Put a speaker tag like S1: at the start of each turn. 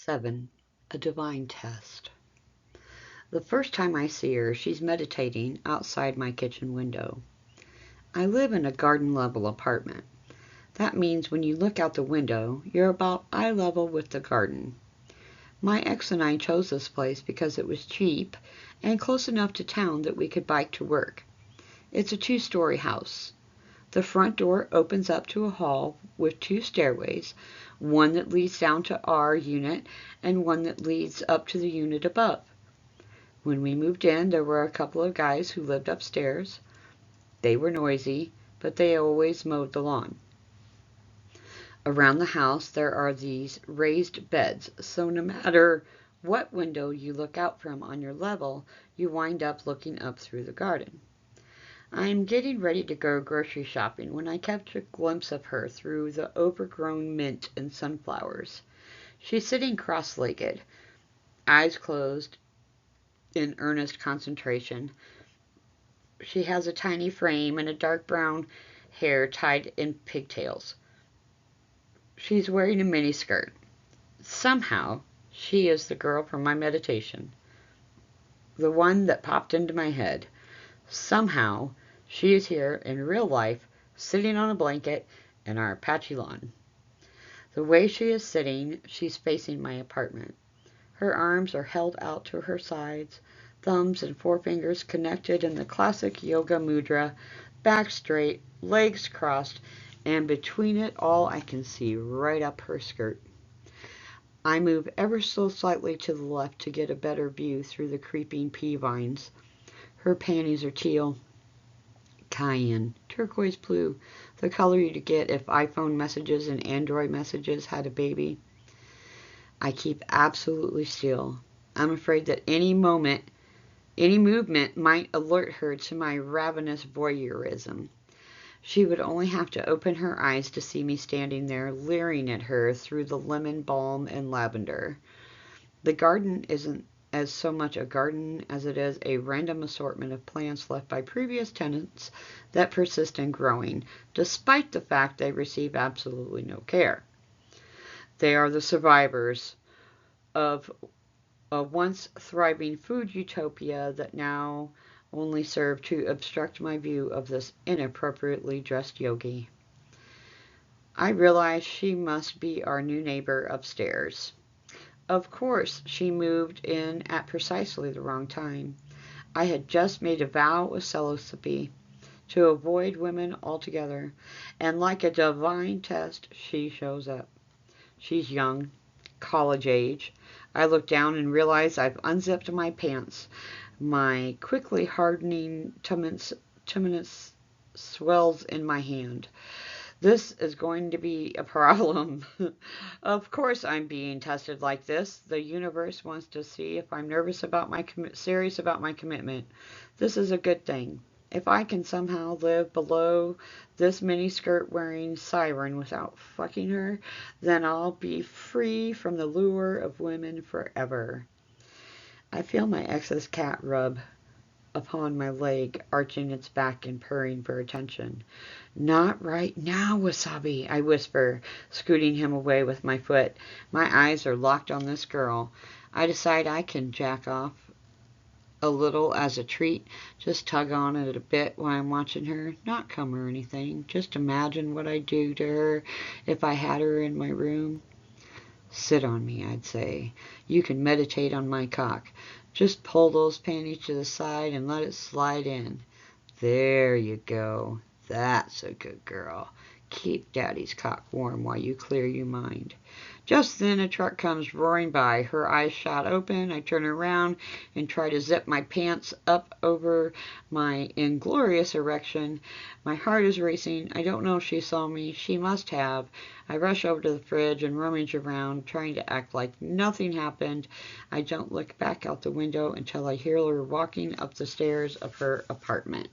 S1: 7. A Divine Test. The first time I see her, she's meditating outside my kitchen window. I live in a garden-level apartment. That means when you look out the window, you're about eye level with the garden. My ex and I chose this place because it was cheap and close enough to town that we could bike to work. It's a 2-story house. The front door opens up to a hall with 2 stairways, one that leads down to our unit and one that leads up to the unit above. When we moved in, there were a couple of guys who lived upstairs. They were noisy, but they always mowed the lawn. Around the house, there are these raised beds, so no matter what window you look out from on your level, you wind up looking up through the garden. I'm getting ready to go grocery shopping when I catch a glimpse of her through the overgrown mint and sunflowers. She's sitting cross-legged, eyes closed in earnest concentration. She has a tiny frame and a dark brown hair tied in pigtails. She's wearing a miniskirt. Somehow, she is the girl from my meditation, the one that popped into my head. Somehow, she is here in real life, sitting on a blanket in our patchy lawn. The way she is sitting, she's facing my apartment. Her arms are held out to her sides, thumbs and forefingers connected in the classic yoga mudra, back straight, legs crossed, and between it all I can see right up her skirt. I move ever so slightly to the left to get a better view through the creeping pea vines. Her panties are teal, cayenne, turquoise blue, the color you'd get if iPhone messages and Android messages had a baby. I keep absolutely still. I'm afraid that any movement might alert her to my ravenous voyeurism. She would only have to open her eyes to see me standing there, leering at her through the lemon balm and lavender. The garden isn't as so much a garden as it is a random assortment of plants left by previous tenants that persist in growing, despite the fact they receive absolutely no care. They are the survivors of a once thriving food utopia that now only serve to obstruct my view of this inappropriately dressed yogi. I realize she must be our new neighbor upstairs. Of course, she moved in at precisely the wrong time. I had just made a vow of celibacy to avoid women altogether, and like a divine test, she shows up. She's young, college age. I look down and realize I've unzipped my pants. My quickly hardening tumulus swells in my hand. This is going to be a problem. Of course I'm being tested like this. The universe wants to see if I'm serious about my commitment. This is a good thing. If I can somehow live below this miniskirt wearing siren without fucking her, then I'll be free from the lure of women forever. I feel my ex's cat rub upon my leg, arching its back and purring for attention. Not right now, Wasabi, I whisper, scooting him away with my foot. My eyes are locked on this girl. I decide I can jack off a little as a treat, just tug on it a bit while I'm watching her, not come or anything, just imagine what I'd do to her if I had her in my room. Sit on me, I'd say. You can meditate on my cock. Just pull those panties to the side and let it slide in. There you go. That's a good girl. Keep Daddy's cock warm while you clear your mind. Just then a truck comes roaring by. Her eyes shot open. I turn around and try to zip my pants up over my inglorious erection. My heart is racing. I don't know if she saw me. She must have. I rush over to the fridge and rummage around, trying to act like nothing happened. I don't look back out the window until I hear her walking up the stairs of her apartment.